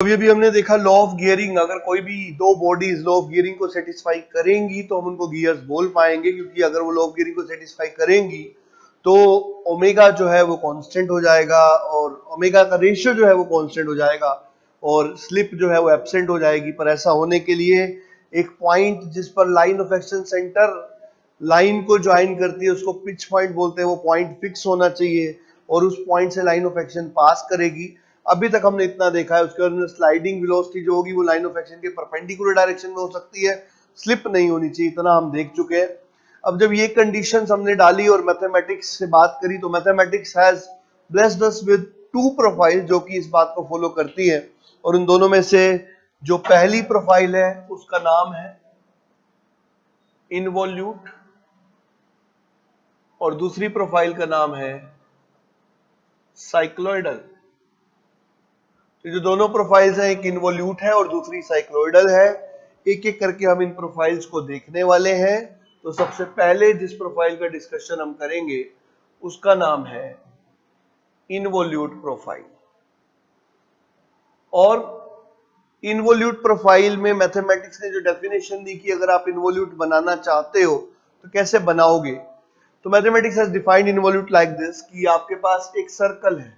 अभी हमने देखा लॉ ऑफ गियरिंग, अगर कोई भी दो बॉडीज लॉ ऑफ गियरिंग को सेटिस्फाई करेंगी तो हम उनको गियर्स बोल पाएंगे, क्योंकि अगर वो लॉ ऑफ गियरिंग को सेटिस्फाई करेंगी तो ओमेगा जो है वो कांस्टेंट हो जाएगा और ओमेगा का रेशियो जो है वो कांस्टेंट हो जाएगा और स्लिप जो है वो एब्सेंट हो जाएगी। पर ऐसा होने के लिए एक पॉइंट जिस पर line of action centre line को ज्वाइन करती है उसको पिच पॉइंट बोलते हैं, वो पॉइंट फिक्स होना चाहिए और उस पॉइंट से लाइन ऑफ एक्शन पास करेगी। अभी तक हमने इतना देखा है। उसके बाद स्लाइडिंग वेलोसिटी जो होगी वो लाइन ऑफ एक्शन के परपेंडिकुलर डायरेक्शन में हो सकती है, स्लिप नहीं होनी चाहिए, इतना हम देख चुके हैं। अब जब ये कंडीशंस हमने डाली और मैथमेटिक्स से बात करी तो mathematics has blessed us with two profile जो कि इस बात को फॉलो करती है, और उन दोनों में से जो पहली प्रोफाइल है उसका नाम है इनवॉल्यूट और दूसरी प्रोफाइल का नाम है साइक्लोइडल। तो जो दोनों प्रोफाइल्स हैं, एक इनवॉल्यूट है और दूसरी साइक्लोइडल है, एक एक करके हम इन प्रोफाइल्स को देखने वाले हैं। तो सबसे पहले जिस प्रोफाइल का डिस्कशन हम करेंगे उसका नाम है इनवॉल्यूट प्रोफाइल। और इनवॉल्यूट प्रोफाइल में मैथमेटिक्स ने जो डेफिनेशन दी कि अगर आप इनवॉल्यूट बनाना चाहते हो तो कैसे बनाओगे, तो mathematics has defined involute like this कि आपके पास एक सर्कल है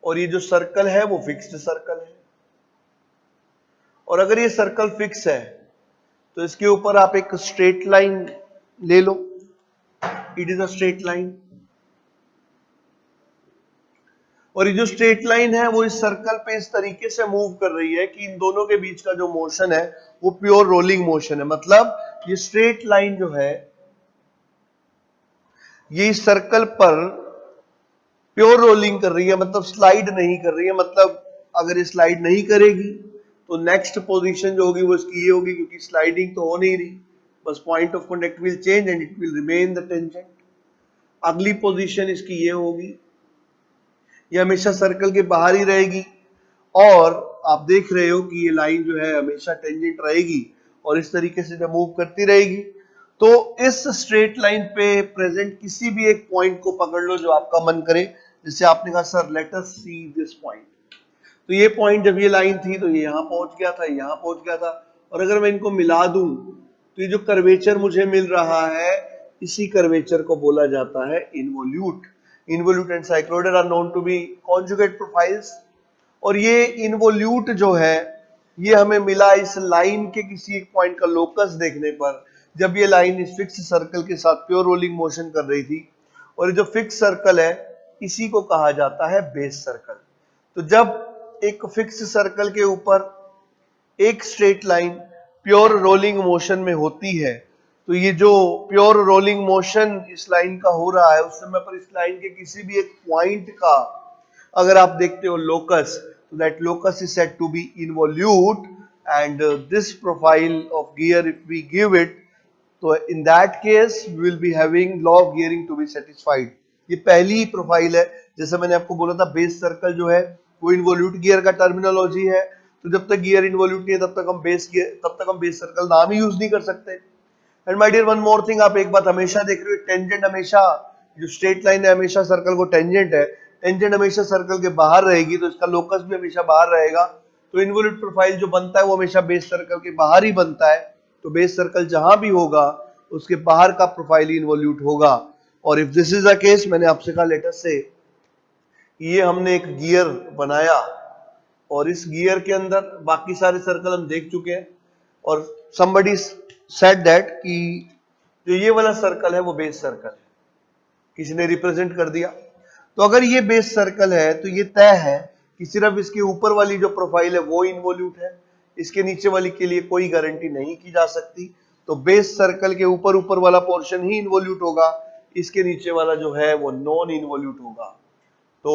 और ये जो सर्कल है वो फिक्स्ड सर्कल है, और अगर ये सर्कल फिक्स है तो इसके ऊपर आप एक स्ट्रेट लाइन ले लो, it is a straight line, और ये जो स्ट्रेट लाइन है वो इस सर्कल पे इस तरीके से मूव कर रही है कि इन दोनों के बीच का जो मोशन है वो प्योर रोलिंग मोशन है। मतलब ये स्ट्रेट लाइन जो है ये इस सर्कल पर प्योर रोलिंग कर रही है, मतलब स्लाइड नहीं कर रही है। मतलब अगर ये स्लाइड नहीं करेगी तो नेक्स्ट पोजीशन जो होगी वो इसकी ये होगी, क्योंकि स्लाइडिंग तो हो नहीं रही, बस point of contact will change and it will remain the tangent. अगली पोजीशन इसकी ये होगी, ये हमेशा सर्कल के बाहर ही रहेगी और आप देख रहे हो कि ये लाइन जो है हमेशा टेंजेंट रहेगी और इस तरीके से जब मूव करती रहेगी तो इस स्ट्रेट लाइन पे प्रेजेंट किसी भी एक पॉइंट को पकड़ लो जो आपका मन करे। जैसे आपने कहा sir let us see this point, तो ये पॉइंट जब ये लाइन थी तो ये यहां पहुंच गया था, यहां पहुंच गया था, और अगर मैं इनको मिला दूं तो ये जो कर्वेचर मुझे मिल रहा है इसी कर्वेचर को बोला जाता है involute. Involute and cycloidal are known to be conjugate profiles, और ये इनवॉल्यूट जो है ये हमें मिला इस लाइन के किसी एक पॉइंट का लोकस देखने पर, जब ये लाइन इस फिक्स सर्कल के साथ प्योर रोलिंग मोशन कर रही थी, और ये जो फिक्स सर्कल है इसी को कहा जाता है बेस सर्कल। तो जब एक फिक्स सर्कल के ऊपर एक straight line pure rolling motion में होती है तो ये जो प्योर रोलिंग मोशन इस लाइन का हो रहा है उस समय पर इस लाइन के किसी भी एक पॉइंट का अगर आप देखते हो लोकस, तो that locus is said to be involute and this profile of gear if we give it, तो in that case we will be having law of gearing to be satisfied. ये पहली profile है। जैसे मैंने आपको बोला था बेस सर्कल जो है वो इनवॉल्यूट गियर का टर्मिनोलॉजी है, तो जब तक गियर इनवॉल्यूट नहीं है तब तक हम बेस सर्कल नाम ही यूज नहीं कर सकते। And my dear one more thing, आप एक बात हमेशा देख रहे हो, टेंजेंट हमेशा, जो स्ट्रेट लाइन है हमेशा सर्कल को टेंजेंट है, टेंजेंट हमेशा सर्कल के बाहर रहेगी तो इसका लोकस भी हमेशा बाहर रहेगा। तो इनवॉल्यूट प्रोफाइल जो बनता है वो हमेशा बेस सर्कल के बाहर ही बनता है, तो बेस सर्कल जहां भी होगा उसके बाहर का प्रोफाइल ही इनवॉल्यूट होगा। और if this is the case, मैंने आपसे कहा लेटर से ये हमने एक गियर बनाया और इस गियर के अंदर बाकी सारे सर्कल हम देख चुके हैं, और somebody said that कि जो ये वाला सर्कल है वो बेस सर्कल है, किसी ने रिप्रेजेंट कर दिया। तो अगर ये बेस सर्कल है तो ये तय है कि सिर्फ इसके ऊपर वाली जो प्रोफाइल है वो इनवॉल्यूट है, इसके नीचे वाली के लिए कोई गारंटी नहीं की जा सकती। तो बेस सर्कल के ऊपर ऊपर वाला पोर्शन ही इनवॉल्यूट होगा, इसके नीचे वाला जो है वो नॉन इनवॉल्यूट होगा। तो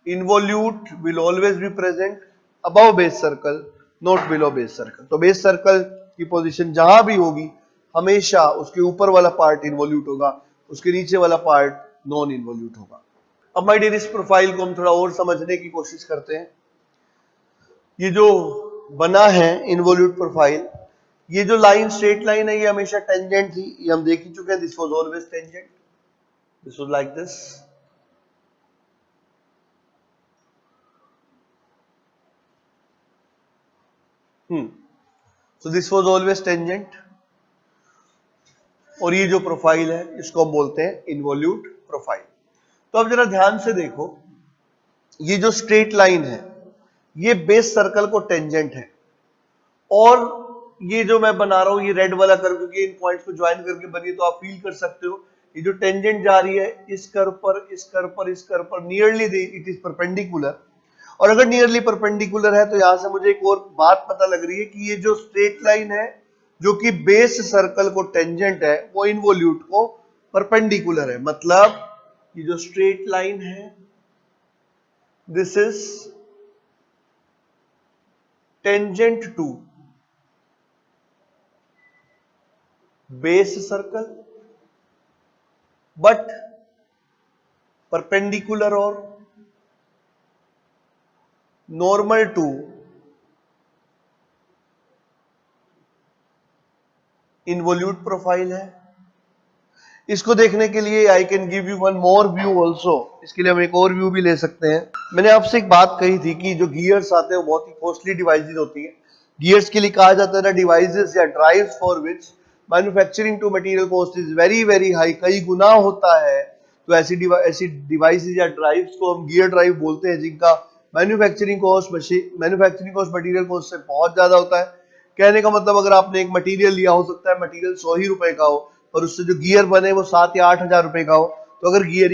involute will always be present above base circle, not below base circle. तो बेस सर्कल की पोजीशन जहां भी होगी हमेशा उसके ऊपर वाला पार्ट इनवॉल्यूट होगा, उसके नीचे वाला पार्ट नॉन इनवॉल्यूट होगा। अब माय डियर इस प्रोफाइल को हम थोड़ा और समझने की कोशिश करते हैं। ये जो बना है इनवॉल्यूट प्रोफाइल, ये जो लाइन स्ट्रेट लाइन है ये हमेशा टेंजेंट थी, ये हम देख ही चुके हैं, this was always tangent, this was like this. So this was always tangent, और ये जो प्रोफाइल है इसको हम बोलते हैं इन्वोल्यूट प्रोफाइल। तो अब जरा ध्यान से देखो, ये जो स्ट्रेट लाइन है ये बेस सर्कल को टेंजेंट है, और ये जो मैं बना रहा हूं ये रेड वाला कर्व, क्योंकि इन पॉइंट्स को ज्वाइन करके बनी है, तो आप फील कर सकते हो ये जो टेंजेंट जा रही है इस कर्व पर, इस कर्व पर, इस कर्व पर, नियरली इट इज परपेंडिकुलर। और अगर नियरली परपेंडिकुलर है तो यहां से मुझे एक और बात पता लग रही है कि ये जो स्ट्रेट लाइन है जो कि बेस सर्कल को टेंजेंट है वो इन्वोल्यूट को परपेंडिकुलर है। मतलब ये जो स्ट्रेट लाइन है this is tangent to base circle but perpendicular और नॉर्मल टू इन्वोल्यूट प्रोफाइल है। इसको देखने के लिए I can give you one more view also, इसके लिए हम एक और व्यू भी ले सकते हैं। मैंने आपसे एक बात कही थी कि जो गियर्स आते हैं वो बहुत ही कॉस्टली डिवाइसेस होती है। गियर्स के लिए कहा जाता है ना डिवाइसेस या drives for which manufacturing to material cost is very very high, कई गुना होता है। तो ऐसी डिवाइसेस या ड्राइव्स को हम गियर ड्राइव बोलते हैं, जिनका मैन्युफैक्चरिंग कॉस्ट मटेरियल कॉस्ट से बहुत ज्यादा होता है। कहने का मतलब अगर आपने एक मटेरियल लिया, हो सकता है मटेरियल 100 ही रुपए का हो और उससे जो गियर बने वो 7 या 8 हजार रुपए का हो, तो अगर गियर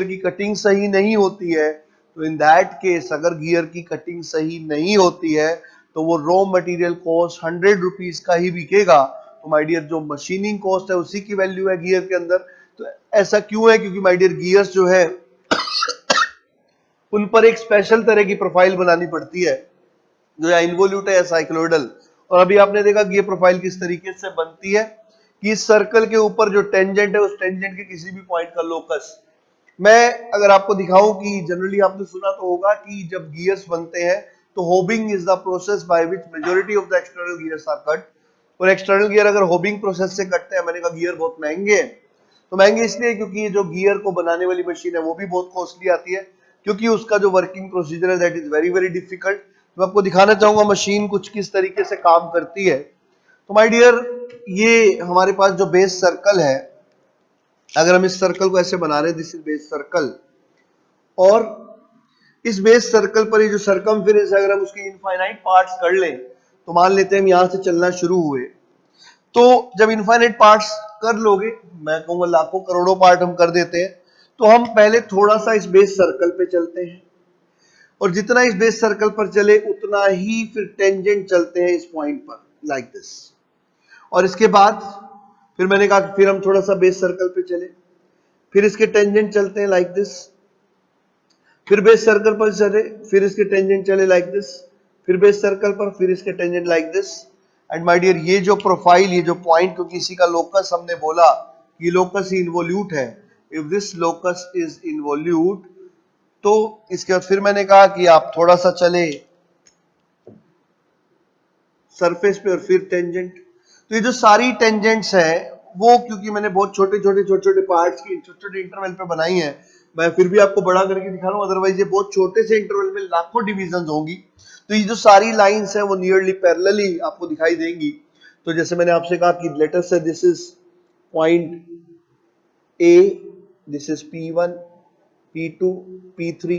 की कटिंग सही नहीं होती है तो इन दैट केस, अगर गियर की कटिंग सही नहीं होती है तो वो रॉ मटेरियल कॉस्ट 100 रुपीज का ही बिकेगा। तो माय डियर जो मशीनिंग कॉस्ट है उसी की वैल्यू है गियर के अंदर। तो ऐसा क्यों है? क्योंकि माय डियर गियर्स जो है उन पर एक स्पेशल तरह की प्रोफाइल बनानी पड़ती है जो या इन्वोल्यूट है या साइक्लोइडल। और अभी आपने देखा कि ये प्रोफाइल किस तरीके से बनती है कि इस सर्कल के ऊपर जो टेंजेंट है उस टेंजेंट के किसी भी पॉइंट का लोकस, मैं अगर आपको दिखाऊं कि जनरली आपने सुना तो होगा कि जब गियर्स बनते हैं तो hobbing is the process by which majority of the external gears are cut. और एक्सटर्नल गियर अगर होबिंग प्रोसेस से कटते हैं, मैंने कहा गियर बहुत महंगे हैं, तो महंगे इसलिए क्योंकि ये जो गियर को बनाने वाली मशीन है वो भी बहुत कॉस्टली आती है, क्योंकि उसका जो वर्किंग प्रोसीजर है that is very very difficult. मैं आपको दिखाना चाहूंगा मशीन कुछ किस तरीके से काम करती है। तो माय डियर ये हमारे पास जो बेस सर्कल है, अगर हम इस सर्कल को ऐसे बना रहे हैं, दिस इज बेस सर्कल, और इस बेस सर्कल पर ये जो सर्कमफेरेंस है अगर हम उसके इनफाइनाइट पार्ट्स कर लें, तो मान लेते हैं हम यहां से चलना शुरू हुए, तो जब इनफाइनाइट पार्ट्स कर लोगे, मैं कहूंगा लाखों करोड़ों पार्ट हम कर देते हैं, तो हम पहले थोड़ा सा इस बेस सर्कल पे चलते हैं, और जितना इस बेस सर्कल पर चले उतना ही फिर टेंजेंट चलते हैं इस पॉइंट पर लाइक दिस। और इसके बाद फिर मैंने कहा कि फिर हम थोड़ा सा बेस सर्कल पे चले, फिर इसके टेंजेंट चलते हैं लाइक दिस, फिर बेस सर्कल पर चले, फिर इसके टेंजेंट चले लाइक दिस, फिर बेस सर्कल पर, फिर इसके tangent like this. And my dear ये जो प्रोफाइल, ये जो पॉइंट, क्योंकि इसी का लोकस हमने बोला कि लोकस ही इन्वोल्यूट है, if this locus is involute, तो इसके बाद फिर मैंने कहा कि आप थोड़ा सा चले सरफेस पे और फिर टेंजेंट। तो ये जो सारी टेंजेंट्स है वो, क्योंकि मैंने बहुत छोटे छोटे पार्ट्स की छोटे छोटे इंटरवल पे बनाई है, मैं फिर भी आपको बड़ा करके दिखा रहा हूं, अदरवाइज ये बहुत छोटे से इंटरवल में लाखों डिविजन्स होंगी। तो ये जो सारी लाइंस है वो नियरली पैरेलली आपको दिखाई देंगी। तो जैसे मैंने आपसे कहा कि लेट अस से this is point A, this is P1, P2, P3,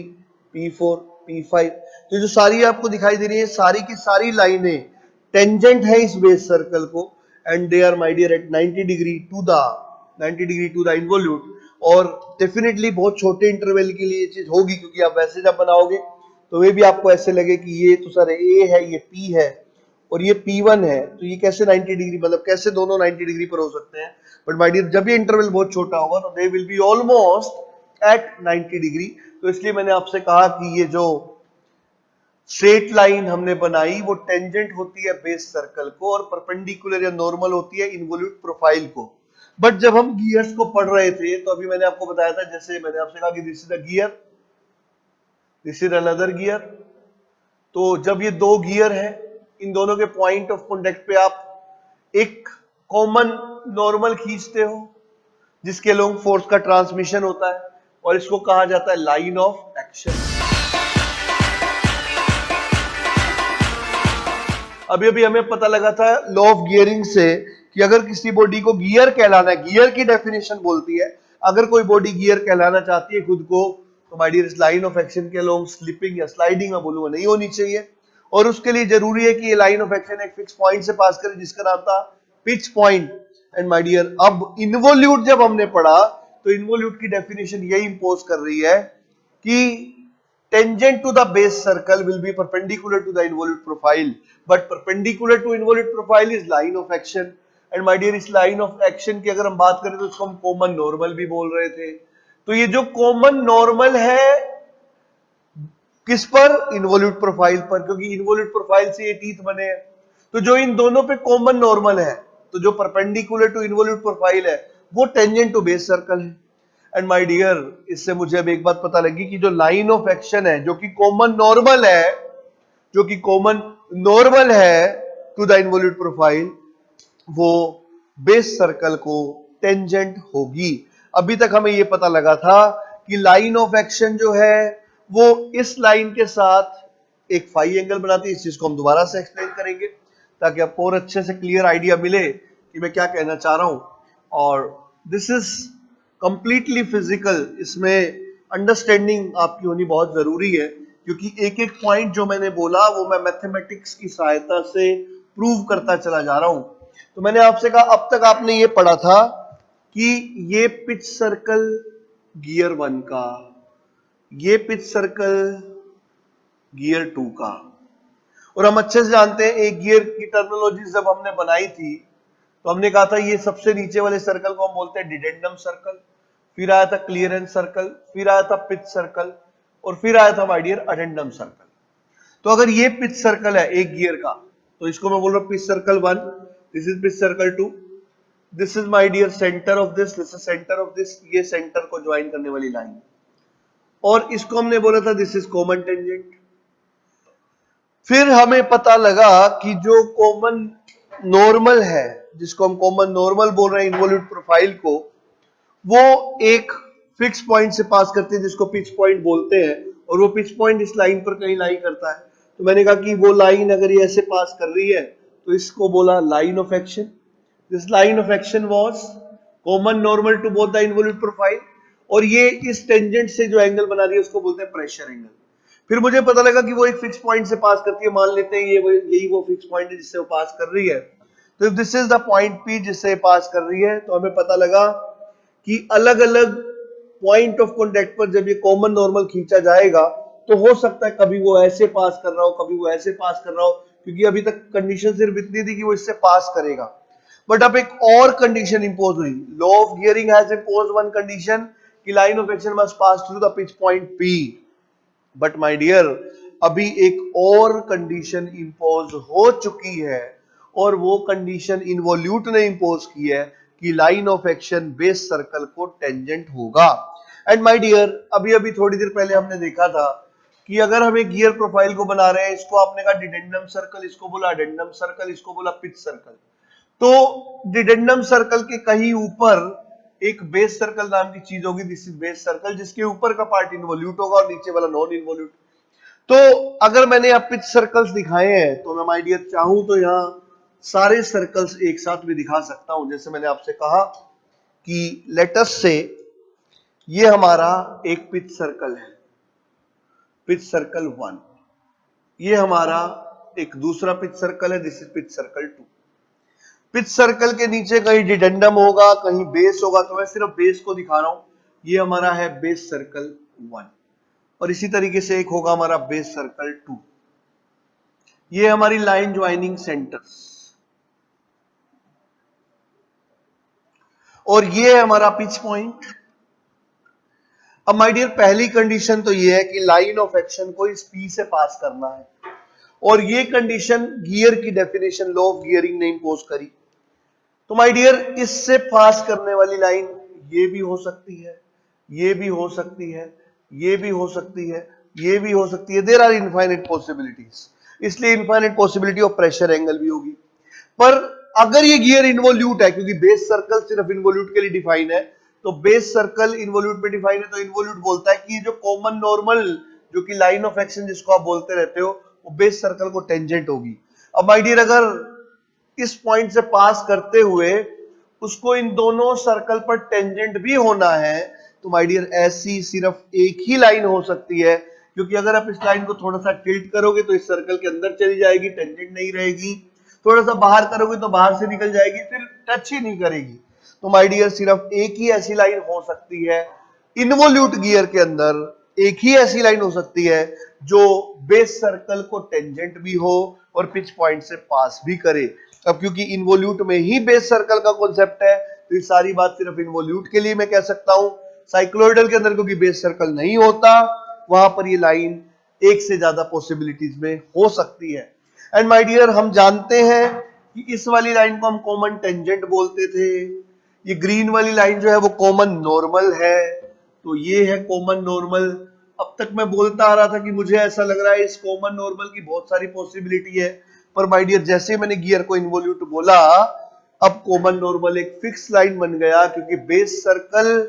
P4, P5, तो जो सारी आपको दिखाई दे रही है सारी की सारी लाइनें टेंजेंट है इस बेस सर्कल को, and they are my dear at 90 degree to the involute. और डेफिनेटली बहुत छोटे इंटरवल के लिए ये चीज होगी, क्योंकि आप वैसे जब बनाओगे तो वे भी आपको ऐसे लगे कि ये तो सर ए है, ये P है और ये P1 है, तो ये कैसे 90 डिग्री, मतलब कैसे दोनों 90 डिग्री पर हो सकते हैं। बट माय डियर जब ये इंटरवल बहुत छोटा होगा तो they will be almost at 90 degree. तो इसलिए मैंने आपसे कहा कि ये जो स्ट्रेट लाइन हमने बनाई वो टेंजेंट होती है बेस सर्कल को और परपेंडिकुलर या नॉर्मल होती है इन्वोल्यूट प्रोफाइल को। बट जब हम गियर्स को पढ़ रहे थे तो अभी मैंने आपको बताया था, जैसे मैंने आपसे कहा कि this is a gear, this is another gear. तो जब ये दो गियर है, इन दोनों के पॉइंट ऑफ कॉन्टेक्ट पे आप एक कॉमन नॉर्मल खींचते हो जिसके लॉन्ग फोर्स का ट्रांसमिशन होता है, और इसको कहा जाता है लाइन ऑफ एक्शन। अभी अभी हमें पता लगा था लॉ ऑफ गियरिंग से कि अगर किसी बॉडी को गियर कहलाना है, गियर की डेफिनेशन बोलती है अगर कोई बॉडी गियर कहलाना चाहती है खुद को, तो माय डियर इस लाइन ऑफ एक्शन के अलोंग स्लिपिंग या स्लाइडिंग मैं बोलूंगा नहीं होनी चाहिए। और उसके लिए जरूरी है कि ये लाइन ऑफ एक्शन एक फिक्स पॉइंट से पास करे जिसका नाम था pitch point. And my dear अब इन्वोल्यूट जब हमने पढ़ा तो इन्वोल्यूट की डेफिनेशन यही इंपोज कर रही है कि tangent to the base circle will be perpendicular to the involute profile, but perpendicular to involute profile is line of action. And my dear इस line of action की अगर हम बात करें तो इसको हम कॉमन नॉर्मल भी बोल रहे थे। तो ये जो कॉमन नॉर्मल है किस पर, इन्वोल्यूट प्रोफाइल पर, क्योंकि इन्वोल्यूट प्रोफाइल से ये टीथ बने हैं। तो जो इन दोनों पे कॉमन नॉर्मल है, तो जो परपेंडिकुलर टू इन्वोल्यूट प्रोफाइल है वो टेंजेंट टू बेस सर्कल है। एंड माय डियर इससे मुझे अब एक बात पता लगी कि जो लाइन ऑफ एक्शन है जो कि कॉमन नॉर्मल है, जो कि कॉमन नॉर्मल है टू द इन्वोल्यूट प्रोफाइल, वो बेस सर्कल को टेंजेंट होगी। अभी तक हमें यह पता लगा था कि लाइन ऑफ एक्शन जो है वो इस लाइन के साथ एक फाई एंगल बनाती है। इस चीज को हम दोबारा से एक्सप्लेन करेंगे ताकि आपको और अच्छे से क्लियर आइडिया मिले कि मैं क्या कहना चाह रहा हूं। और दिस इज कंप्लीटली फिजिकल, इसमें अंडरस्टैंडिंग आपकी होनी बहुत जरूरी है क्योंकि एक एक पॉइंट जो मैंने बोला वो मैं मैथमेटिक्स की सहायता से प्रूव करता चला जा रहा हूं। तो मैंने आपसे कहा अब तक आपने ये पढ़ा था कि ये पिच सर्कल गियर 1 का, ये पिच सर्कल गियर 2 का, और हम अच्छे से जानते हैं एक गियर की टर्मिनोलॉजी जब हमने बनाई थी तो हमने कहा था ये सबसे नीचे वाले सर्कल को हम बोलते हैं डिडेंडम सर्कल, फिर आया था क्लियरेंस सर्कल, फिर आया था पिच सर्कल, और फिर आया था माय डियर अडेंडम सर्कल। तो अगर ये पिच सर्कल है एक गियर का तो इसको मैं बोल रहा हूं pitch circle 1, this is pitch circle 2, this is my dear centre of this is centre of this, ये सेंटर को ज्वाइन करने वाली लाइन, और इसको हमने बोला था दिस इज कॉमन टेंजेंट। फिर हमें पता लगा कि जो कॉमन नॉर्मल है, जिसको हम कॉमन नॉर्मल बोल रहे हैं इन्वोल्यूट प्रोफाइल को, वो एक फिक्स पॉइंट से पास करती है जिसको पिच पॉइंट बोलते हैं, और वो पिच पॉइंट इस लाइन पर कहीं लाई करता है। तो मैंने कहा कि वो लाइन अगर ये ऐसे पास कर रही है तो इसको बोला line of action. This line of action was common normal to both the involute profile, और ये इस टेंजेंट से जो एंगल बना रही है उसको बोलते हैं प्रेशर एंगल। फिर मुझे पता लगा कि वो एक फिक्स पॉइंट से पास करती है, मान लेते हैं यही वो फिक्स पॉइंट है जिससे वो पास कर रही है। तो if this is the point P जिससे पास कर रही है, तो हमें पता लगा कि अलग अलग पॉइंट ऑफ कॉन्टेक्ट पर जब ये कॉमन नॉर्मल खींचा जाएगा तो हो सकता है कभी वो ऐसे पास कर रहा हो, कभी वो ऐसे पास कर रहा हो, क्योंकि अभी तक कंडीशन सिर्फ इतनी थी कि वो इससे पास करेगा। बट अब एक और कंडीशन इंपोज हुई, law of gearing has imposed one condition कि line of action must pass through the pitch point P। But my dear अभी एक और कंडीशन इंपोज हो चुकी है, और वो कंडीशन इन्वोल्यूट ने इंपोज की है कि line of action base circle को टेंजेंट होगा। एंड माय डियर अभी अभी थोड़ी देर पहले हमने देखा था कि अगर हम एक गियर प्रोफाइल को बना रहे हैं, इसको आपने कहा डिडेंडम सर्कल, इसको बोला अडेंडम सर्कल, इसको बोला पिच सर्कल। तो डिडेंडम सर्कल के कहीं ऊपर एक बेस सर्कल नाम की चीज होगी, दिस इज बेस सर्कल, जिसके ऊपर का पार्ट इन्वोल्यूट होगा और नीचे वाला नॉन इन्वोल्यूट। तो अगर मैंने यहाँ पिच सर्कल्स दिखाए हैं तो मैं माय डियर चाहूं तो यहाँ सारे सर्कल्स एक साथ भी दिखा सकता हूं। जैसे मैंने आपसे कहा कि लेटस से ये हमारा एक पिच सर्कल है, पिच सर्कल 1, ये हमारा एक दूसरा पिच सर्कल है, this is pitch circle 2। Pitch circle के नीचे कहीं डिडेंडम होगा, कहीं बेस होगा, तो मैं सिर्फ बेस को दिखा रहा हूं। ये हमारा है बेस सर्कल 1, और इसी तरीके से एक होगा हमारा बेस सर्कल 2। ये हमारी लाइन ज्वाइनिंग सेंटर्स, और ये है हमारा पिच पॉइंट। अब माय डियर पहली कंडीशन तो ये है कि लाइन ऑफ एक्शन को इस P से पास करना है, और ये कंडीशन गियर की डेफिनेशन लॉ ऑफ गियरिंग ने इंपोज करी। तो माय डियर इससे पास करने वाली लाइन ये भी हो सकती है, ये भी हो सकती है, ये भी हो सकती है, ये भी हो सकती है। देयर आर इनफाइनाइट पॉसिबिलिटीज, इसलिए infinite possibility of pressure angle भी होगी। पर अगर ये गियर इन्वोल्यूट है, क्योंकि बेस सर्कल सिर्फ इन्वोल्यूट के लिए डिफाइन है, तो बेस सर्कल इन्वोल्यूट में डिफाइन है, तो इन्वोल्यूट बोलता है कि जो कॉमन नॉर्मल जो कि लाइन ऑफ एक्शन जिसको आप बोलते रहते हो वो बेस सर्कल को टेंजेंट होगी। अब माय डियर अगर इस पॉइंट से पास करते हुए उसको इन दोनों सर्कल पर टेंजेंट भी होना है तो माय डियर ऐसी सिर्फ एक ही लाइन हो सकती है, क्योंकि अगर आप इस लाइन को थोड़ा सा टिल्ट करोगे तो इस सर्कल के अंदर चली जाएगी, टेंजेंट नहीं रहेगी, थोड़ा सा बाहर करोगे तो बाहर से निकल जाएगी, फिर टच ही नहीं करेगी। तो माय डियर सिर्फ एक ही ऐसी लाइन हो सकती है इन्वोल्यूट गियर के अंदर, एक ही ऐसी लाइन हो सकती है जो बेस सर्कल को टेंजेंट भी हो और पिच पॉइंट से पास भी करे। अब क्योंकि इन्वोल्यूट में ही बेस सर्कल का कॉन्सेप्ट है तो ये सारी बात सिर्फ इन्वोल्यूट के लिए मैं कह सकता हूं। साइक्लोइडल के अंदर क्योंकि बेस सर्कल नहीं होता, वहां पर ये लाइन एक से ज्यादा पॉसिबिलिटीज में हो सकती है। एंड माय डियर हम जानते हैं कि इस वाली लाइन को हम कॉमन टेंजेंट बोलते थे, ये ग्रीन वाली लाइन जो है वो कॉमन नॉर्मल है, तो ये है कॉमन नॉर्मल। अब तक मैं बोलता आ रहा था कि मुझे ऐसा लग रहा है इस कॉमन नॉर्मल की बहुत सारी पॉसिबिलिटी है, पर माय डियर जैसे मैंने गियर को इन्वोल्यूट बोला अब कॉमन नॉर्मल एक फिक्स लाइन बन गया, क्योंकि बेस सर्कल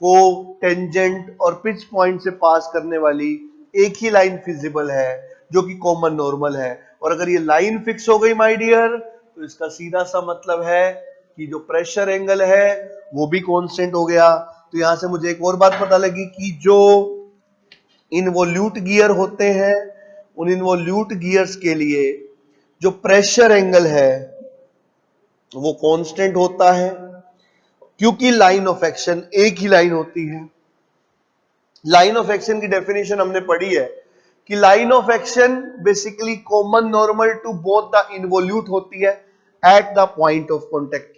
को टेंजेंट और पिच पॉइंट से पास करने वाली एक ही लाइन फिजिबल है जो कि कॉमन नॉर्मल है। और अगर ये लाइन फिक्स हो गई माय डियर तो इसका सीधा सा मतलब है कि जो प्रेशर एंगल है वो भी कांस्टेंट हो गया। तो यहां से मुझे एक और बात पता लगी कि जो इन्वोल्यूट गियर होते हैं उन इन्वोल्यूट गियर्स के लिए जो प्रेशर एंगल है वो कांस्टेंट होता है, क्योंकि लाइन ऑफ एक्शन एक ही लाइन होती है। लाइन ऑफ एक्शन की डेफिनेशन हमने पढ़ी है कि line of action basically common normal to both the involute होती है at the point of contact.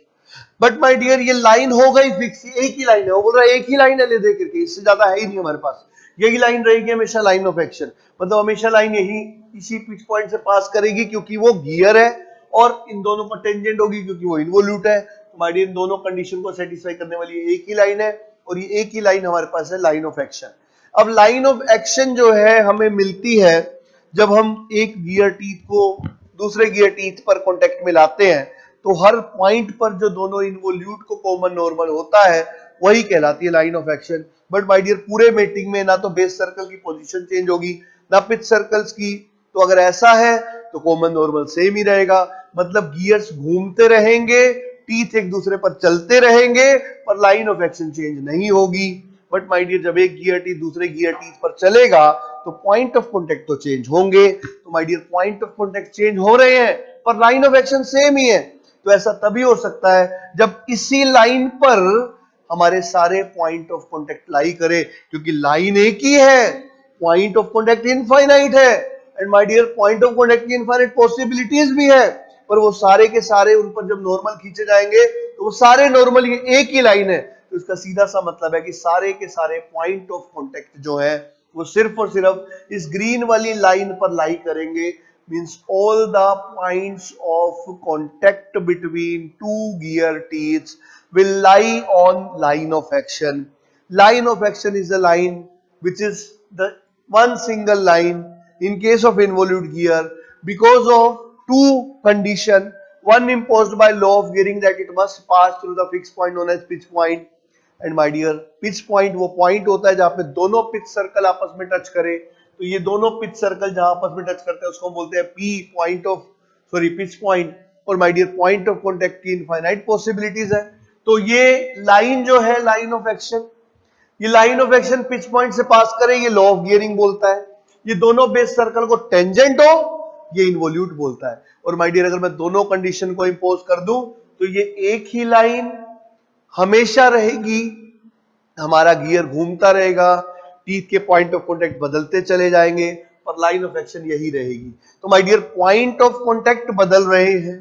But my dear ये लाइन हो गई फिक्स, एक ही लाइन है, वो बोल रहा है एक ही लाइन है ले दे करके, इससे ज्यादा है ही नहीं हमारे पास, यही लाइन रहेगी हमेशा लाइन ऑफ एक्शन, मतलब हमेशा लाइन यही इसी पिच पॉइंट से पास करेगी क्योंकि वो गियर है और इन दोनों को टेंजेंट होगी क्योंकि वो इन्वोल्यूट है। तो माय डियर इन दोनों कंडीशन को सेटिस्फाई करने वाली एक ही लाइन है और ये एक ही लाइन हमारे पास है लाइन ऑफ एक्शन। अब लाइन ऑफ एक्शन जो है हमें मिलती है जब हम एक गियर टीथ को दूसरे गियर टीथ पर कांटेक्ट में लाते हैं, तो हर पॉइंट पर जो दोनों इन्वोल्यूट को कॉमन नॉर्मल होता है वही कहलाती है line of action. But my dear पूरे मेटिंग में ना तो बेस सर्कल की पोजीशन चेंज होगी ना पिच सर्कल्स की, तो अगर ऐसा है तो कॉमन नॉर्मल सेम ही रहेगा, मतलब गियर्स घूमते रहेंगे, टीथ एक दूसरे पर चलते रहेंगे पर लाइन ऑफ एक्शन चेंज नहीं होगी। बट माय डियर जब एक गियर टीथ दूसरे गियर टीथ पर चलेगा तो पॉइंट ऑफ कॉन्टेक्ट तो चेंज होंगे। तो my dear point of contact change हो रहे हैं पर लाइन ऑफ एक्शन सेम ही है। तो ऐसा तभी हो सकता है जब इसी लाइन पर हमारे सारे पॉइंट ऑफ कॉन्टेक्ट लाई करे, क्योंकि लाइन एक ही है, पॉइंट ऑफ कॉन्टेक्ट इनफाइनाइट है and my dear point of contact की इनफाइनाइट पॉसिबिलिटीज भी है, पर वो सारे के सारे उन पर जब नॉर्मल खींचे जाएंगे तो वो सारे नॉर्मल ये एक ही लाइन है। तो इसका सीधा सा मतलब है कि सारे के सारे पॉइंट ऑफ कॉन्टेक्ट जो है वो सिर्फ और सिर्फ इस ग्रीन वाली लाइन पर लाई करेंगे, means all the points of contact between two gear teeth will lie on line of action. Line of action is the line which is the one single line in case of involute gear because of two condition, one imposed by law of gearing that it must pass through the fixed point known as pitch point, and my dear pitch point वो point होता है जहां पे दोनों pitch circle आपस में touch करे। तो ये दोनों पिच सर्कल जहां आपस में टच करते हैं उसको हम बोलते हैं P point of pitch point. और my dear point of contact की इनफाइनाइट पॉसिबिलिटीज है। तो ये लाइन जो है लाइन ऑफ एक्शन, ये line of action pitch point से पास करे, ये लॉ ऑफ गियरिंग बोलता है। ये दोनों बेस सर्कल को टेंजेंट हो, ये इन्वोल्यूट बोलता है। और माय डियर अगर मैं दोनों कंडीशन को इंपोज कर दूं तो ये एक ही लाइन हमेशा रहेगी, हमारा गियर घूमता रहेगा, टीथ के पॉइंट ऑफ कांटेक्ट बदलते चले जाएंगे पर लाइन ऑफ एक्शन यही रहेगी। तो my dear point of contact बदल रहे हैं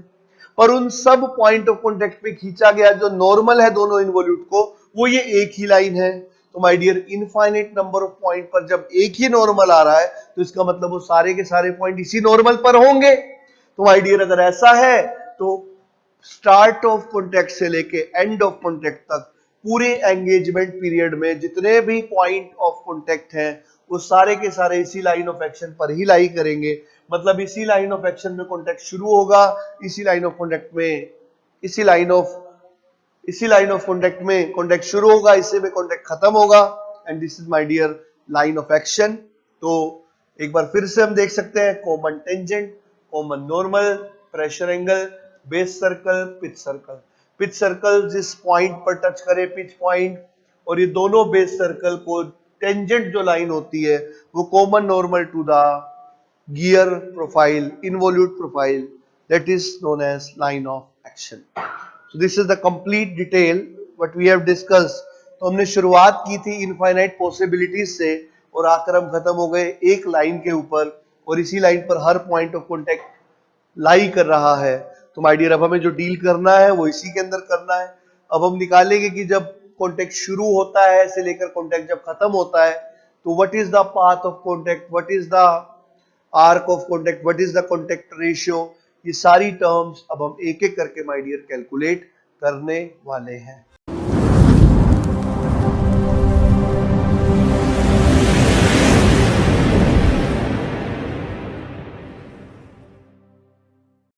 पर उन सब पॉइंट ऑफ कांटेक्ट पे खींचा गया जो नॉर्मल है दोनों इन्वोल्यूट को वो ये एक ही लाइन है। तो my dear infinite number of point पर जब एक ही नॉर्मल आ रहा है तो इसका मतलब वो सारे के सारे पॉइंट इसी नॉर्मल पर होंगे। तो माय डियर अगर ऐसा है तो स्टार्ट ऑफ कांटेक्ट से लेके एंड ऑफ कांटेक्ट तक पूरे एंगेजमेंट पीरियड में जितने भी पॉइंट ऑफ कांटेक्ट हैं वो सारे के सारे इसी लाइन ऑफ एक्शन पर ही लाई करेंगे, मतलब इसी लाइन ऑफ एक्शन में कांटेक्ट शुरू होगा, इसी लाइन ऑफ कांटेक्ट में इसी लाइन ऑफ कांटेक्ट में कांटेक्ट शुरू होगा, इसी में कांटेक्ट खत्म होगा and this is my dear line of action. तो एक बार फिर से हम देख सकते हैं common tangent, common normal, pressure angle, base circle, pitch circle. Pitch circle जिस पॉइंट पर टच करे पिच पॉइंट और ये दोनों बेस सर्कल को टेंजेंट जो लाइन होती है वो common normal to the gear profile, involute profile, that is known as line of action. So this is the complete detail what we have discussed. तो हमने शुरुआत की थी इनफाइनाइट पॉसिबिलिटीज से और आकर हम खत्म हो गए एक लाइन के ऊपर और इसी लाइन पर हर पॉइंट ऑफ कॉन्टेक्ट लाई कर रहा है। तो माय डियर अब हमें जो डील करना है वो इसी के अंदर करना है। अब हम निकालेंगे कि जब कॉन्टेक्ट शुरू होता है से लेकर कॉन्टेक्ट जब खत्म होता है तो what is the path of contact, what is the arc of contact, what is the contact ratio, ये सारी टर्म्स अब हम एक एक करके माय डियर कैलकुलेट करने वाले हैं।